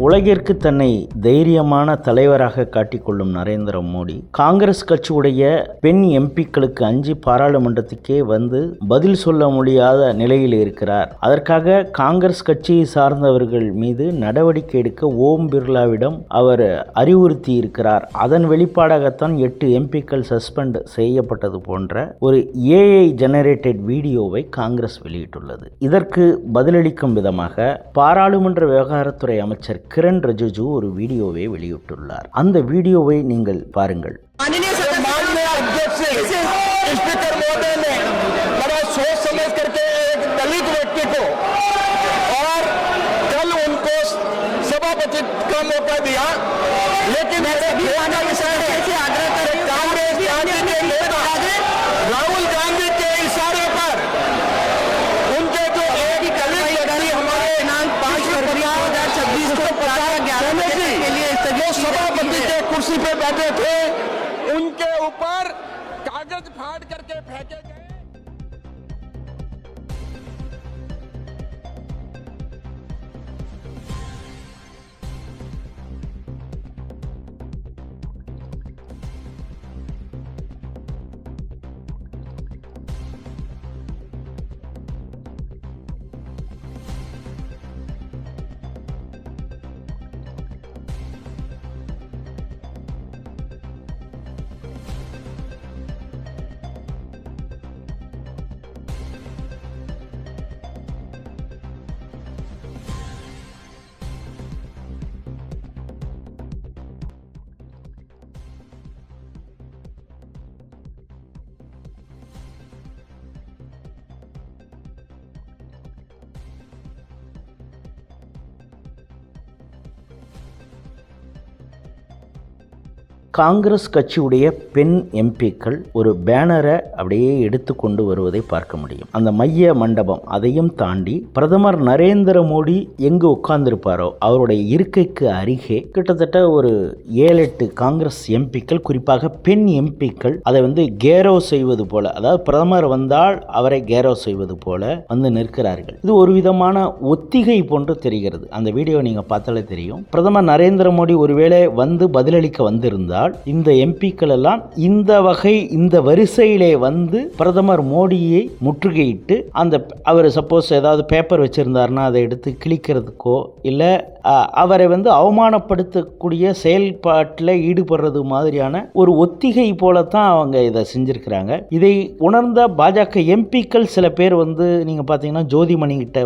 உலகிற்கு தன்னை தைரியமான தலைவராக காட்டிக்கொள்ளும் நரேந்திர மோடி காங்கிரஸ் கட்சியுடைய பெண் எம்பிக்களுக்கு அஞ்சு பாராளுமன்றத்துக்கே வந்து பதில் சொல்ல முடியாத நிலையில் இருக்கிறார். அதற்காக காங்கிரஸ் கட்சியை சார்ந்தவர்கள் மீது நடவடிக்கை எடுக்க ஓம் பிர்லாவிடம் அவர் அறிவுறுத்தி இருக்கிறார். அதன் வெளிப்பாடாகத்தான் 8 எம்பிக்கள் சஸ்பெண்ட் செய்யப்பட்டது போன்ற ஒரு ஏஐ ஜெனரேட்டட் வீடியோவை காங்கிரஸ் வெளியிட்டுள்ளது. இதற்கு பதிலளிக்கும் விதமாக பாராளுமன்ற விவகாரத்துறை அமைச்சர் கிரண் ரிஜிஜு ஒரு வீடியோவை வெளியிட்டுள்ளார். அந்த வீடியோவை நீங்கள் பாருங்கள். राहुल गांधी के इशारे पर उनके जो एक कलीग हमारे दिनांक 5 फरवरी 2026 को 11 बजे के लिए जो सभापति के कुर्सी पे बैठे थे उनके ऊपर कागज फाड़ करके फेंके गए। காங்கிரஸ் கட்சியுடைய பெண் எம்பிக்கள் ஒரு பேனரை அப்படியே எடுத்துக்கொண்டு வருவதை பார்க்க முடியும். அந்த மைய மண்டபம் அதையும் தாண்டி பிரதமர் நரேந்திர மோடி எங்கு உட்கார்ந்திருப்பாரோ அவருடைய இருக்கைக்கு அருகே கிட்டத்தட்ட ஒரு 7-8 காங்கிரஸ் எம்பிக்கள், குறிப்பாக பெண் எம்பிக்கள் அதை கேரோ செய்வது போல, அதாவது பிரதமர் வந்தால் அவரை கேரோ செய்வது போல நிற்கிறார்கள். இது ஒரு விதமான ஒத்திகை போன்று தெரிகிறது. அந்த வீடியோ நீங்க பார்த்தாலே தெரியும். பிரதமர் நரேந்திர மோடி ஒருவேளை பதிலளிக்க வந்திருந்தால் இந்த எம்பிக்கள் எல்லாம் இந்த வரிசையிலே பிரதமர் மோடியை முற்றுகையிட்டு அவர் சப்போஸ் ஏதாவது பேப்பர் வச்சிருந்தாருன்னா அதை எடுத்து கிழிக்கிறதுக்கோ இல்ல அவரை அவமானப்படுத்தக்கூடிய செயல்பாட்டில் ஈடுபடுறது மாதிரியான ஒரு ஒத்திகை போலத்தான் அவங்க இதை செஞ்சிருக்கிறாங்க. இதை உணர்ந்த பாஜக எம்பிக்கள் சில பேர் நீங்க பாத்தீங்கன்னா ஜோதிமணி கிட்ட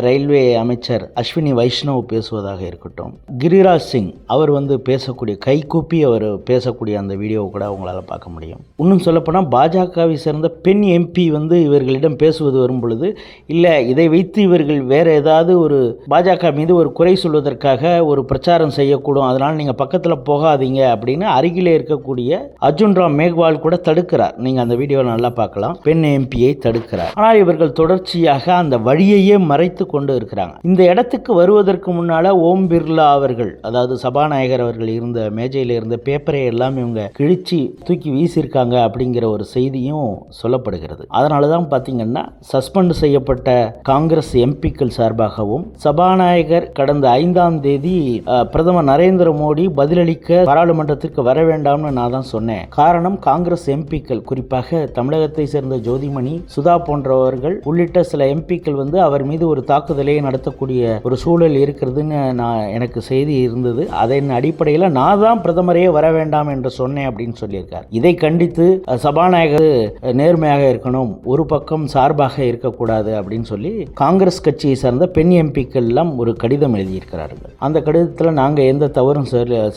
ரயில்வே அமைச்சர் அஸ்வினி வைஷ்ணவ் பேசுவதாக இருக்கட்டும், கிரிராஜ் சிங் அவர் பேசக்கூடிய கைகூப்பி அவர் பேசக்கூடிய அந்த வீடியோவை கூட உங்களால் பார்க்க முடியும். இன்னும் சொல்லப்போனால் பாஜகவை சேர்ந்த பெண் எம்பி இவர்களிடம் பேசுவது வரும் பொழுது இல்லை இதை வைத்து இவர்கள் வேற ஏதாவது ஒரு பாஜக மீது ஒரு குறை சொல்வதற்காக ஒரு பிரச்சாரம் செய்யக்கூடும், அதனால் நீங்கள் பக்கத்தில் போகாதீங்க அப்படின்னு அருகிலே இருக்கக்கூடிய அர்ஜுன் ராம் மேக்வால் கூட தடுக்கிறார். நீங்கள் அந்த வீடியோவை நல்லா பார்க்கலாம். பெண் எம்பியை தடுக்கிறார். ஆனால் இவர்கள் தொடர்ச்சியாக அந்த வழியையே மறைத்து கொண்டு இருக்கிறாங்க. இந்த இடத்துக்கு வருவதற்கு முன்னால ஓம் பிர்லா அவர்கள், அதாவது சபாநாயகர் அவர்கள் இருந்த மேஜையில் இருந்த பேப்பரை எல்லாம் இவங்க கிழிச்சு தூக்கி வீசியிருக்காங்க அப்படிங்கிற ஒரு செய்தியும் சொல்லப்படுகிறது. அதனால தான் பார்த்தீங்கன்னா சஸ்பெண்ட் செய்யப்பட்ட காங்கிரஸ் எம்பிக்கள் சார்பாகவும் சபாநாயகர் கடந்த 5ஆம் தேதி பிரதமர் நரேந்திர மோடி பதிலளிக்க பாராளுமன்றத்திற்கு வர வேண்டாம்னு நான் தான் சொன்னேன். காரணம் காங்கிரஸ் எம்பிக்கள், குறிப்பாக தமிழகத்தை சேர்ந்த ஜோதிமணி, சுதா போன்றவர்கள் உள்ளிட்ட சில எம்பிக்கள் அவர் மீது ஒரு தாக்குதலை நடத்தக்கூடிய ஒரு சூழல் இருக்கிறதுன்னு எனக்கு செய்தி இருந்தது. அதன் அடிப்படையில் நான் தான் பிரதமரே வர வேண்டாம் என்று சொன்னேன் அப்படின்னு சொல்லியிருக்கார். இதை கண்டித்து சபாநாயகர் நேர்மையாக இருக்கணும், ஒரு பக்கம் சார்பாக இருக்கக்கூடாது அப்படின்னு சொல்லி காங்கிரஸ் கட்சியை சார்ந்த பெண் எம்பிக்கள் எல்லாம் ஒரு கடிதம் எழுதியிருக்கிறார்கள். அந்த கடிதத்தில் நாங்கள் எந்த தவறும்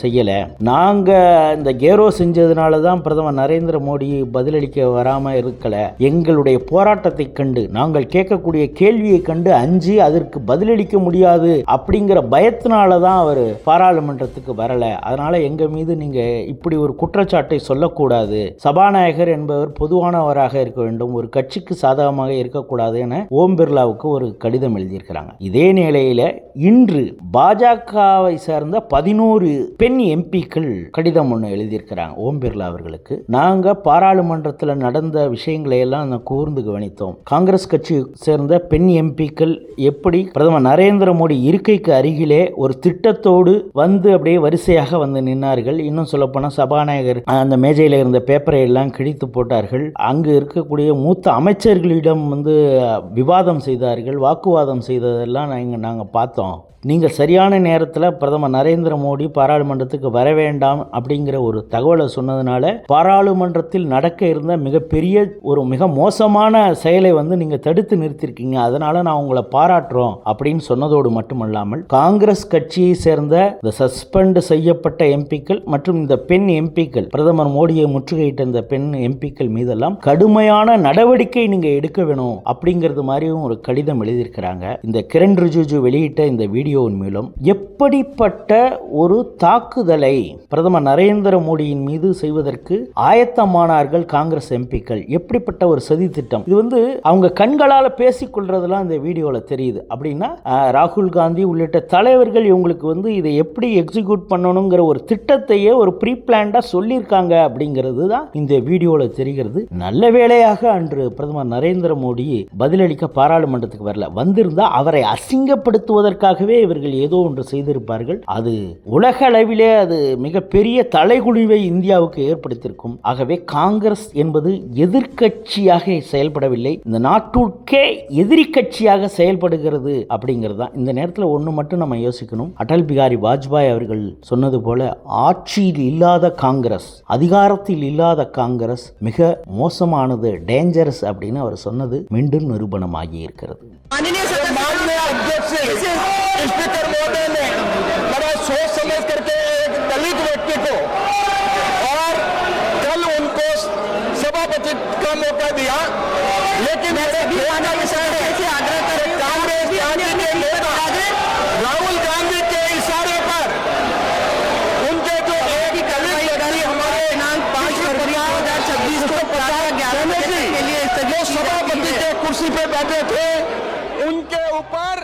செய்யல, நாங்கள் இந்த கேரோ செஞ்சதுனால தான் பிரதமர் நரேந்திர மோடி பதிலளிக்க வராம இருக்கல, எங்களுடைய போராட்டத்தை கண்டு நாங்கள் கேட்கக்கூடிய கேள்வியை கண்டு அஞ்சு அதற்கு பதிலளிக்க முடியாது அப்படிங்கிற பயத்தினால தான் அவர் பாராளுமன்றத்துக்கு வரல, அதனால எங்க மீது நீங்க இப்படி ஒரு குற்றச்சாட்டை சொல்லக்கூடாது, சபாநாயகர் என்பவர் பொதுவானவராக இருக்க வேண்டும், ஒரு கட்சிக்கு சாதகமாக இருக்கக்கூடாது என ஓம் பிர்லாவுக்கு ஒரு கடிதம் எழுதியிருக்கிறாங்க. இதே நிலையில இன்று பாஜகவை சேர்ந்த 11 பெண் எம்பிக்கள் கடிதம் ஒன்று எழுதியிருக்கிறாங்க ஓம் பிர்லா அவர்களுக்கு. நாங்க பாராளுமன்றத்தில் நடந்த விஷயங்களை எல்லாம் கூர்ந்து கவனித்தோம். காங்கிரஸ் கட்சி சேர்ந்த பெண் எம்பிக்கள் எப்படி பிரதமர் நரேந்திர மோடி இருக்கைக்கு அருகிலே ஒரு திட்டத்தோடு வந்து அப்படியே வரிசையாக வந்து நின்னார்கள். இன்னும் சொல்லப்போனால் சபாநாயகர் அந்த மேஜையில் இருந்த பேப்பரை எல்லாம் கிழித்து போட்டார்கள். அங்கு இருக்கக்கூடிய மூத்த அமைச்சர்களிடம் வந்து விவாதம் செய்தார்கள், வாக்குவாதம் செய்ததெல்லாம் நாங்கள் பார்த்தோம். நீங்கள் சரியான நேரத்தில் பிரதமர் நரேந்திர மோடி பாராளுமன்றத்துக்கு வர வேண்டாம் அப்படிங்கிற ஒரு தகவலை சொன்னதுனால பாராளுமன்றத்தில் நடக்க இருந்த மிகப்பெரிய ஒரு மிக மோசமான செயலை வந்து நீங்கள் தடுத்து நிறுத்திருக்கீங்க, அதனால நான் உங்களை பாராட்டுறோம் அப்படின்னு சொன்னதோடு மட்டுமல்லாமல் காங்கிரஸ் கட்சியை சேர்ந்த இந்த சஸ்பெண்ட் செய்யப்பட்ட எம்பிக்கள் மற்றும் இந்த பெண் எம்பிக்கள், பிரதமர் மோடியை முற்றுகையிட்ட இந்த பெண் எம்பிக்கள் மீதெல்லாம் கடுமையான நடவடிக்கை நீங்கள் எடுக்க வேணும் அப்படிங்கிறது மாதிரியும் ஒரு கடிதம் எழுதியிருக்கிறாங்க. இந்த கிரண் ரிஜிஜு வெளியிட்ட இந்த வீடியோ மூலம் எப்படிப்பட்ட ஒரு தாக்குதலை பிரதமர் நரேந்திர மோடியின் மீது செய்வதற்கு ஆயத்தமானார்கள் காங்கிரஸ் எம்பிக்கள், எப்படிப்பட்ட ஒரு சதி திட்டம் இது வந்து அவங்க கண்களால் பேசிக்கொள்றதெல்லாம் இந்த வீடியோவில் தெரியுது. அப்படின்னா ராகுல் காந்தி உள்ளிட்ட தலைவர்கள் இவங்களுக்கு வந்து இதை எப்படி எக்ஸிக்யூட் பண்ணணுங்கிற ஒரு திட்டத்தையே ஒரு ப்ரீ பிளான்டா சொல்லியிருக்காங்க அப்படிங்கிறது தான் இந்த வீடியோவில் தெரிகிறது. நல்ல வேளையாக அன்று பிரதமர் நரேந்திர மோடி பதிலளிக்க பாராளுமன்றத்துக்கு வரல, வந்திருந்தா அவரை அசிங்கப்படுத்துவதற்காகவே இவர்கள் ஏதோ ஒன்று செய்திருப்பார்கள். அது உலக அளவிலே அது மிகப்பெரிய தலைகுழிவை இந்தியாவுக்கு ஏற்படுத்தியிருக்கும். ஆகவே காங்கிரஸ் என்பது எதிர்க்கட்சியாக செயல்படவில்லை, இந்த நாட்டுக்கே எதிரி கட்சியாக செயல்படுகிறது அப்படிங்கிறது தான். இந்த நேரத்தில் ஒன்று மட்டும் நம்ம யோசிக்கணும். அடல் பிகாரி வாஜ்பாய் அவர்கள் சொன்னது போல ஆட்சியில் இல்லாத காங்கிரஸ், அதிகாரத்தில் இல்லாத காங்கிரஸ் மிக மோசமானது, டேஞ்சரஸ் அப்படின்னு அவர் சொன்னது மீண்டும் நிரூபணமாகி இருக்கிறது. स्पीकर महोदय ने बड़ा सोच समझ करके एक दलित व्यक्ति को और कल उनको सभापति का मौका दिया, लेकिन कांग्रेस राहुल गांधी के इशारे पर उनके जो एक दलित व्यक्ति हमारे दिनांक 5 फरवरी 2026 को 11 बजे के लिए सभापति के कुर्सी पे बैठे थे, उनके ऊपर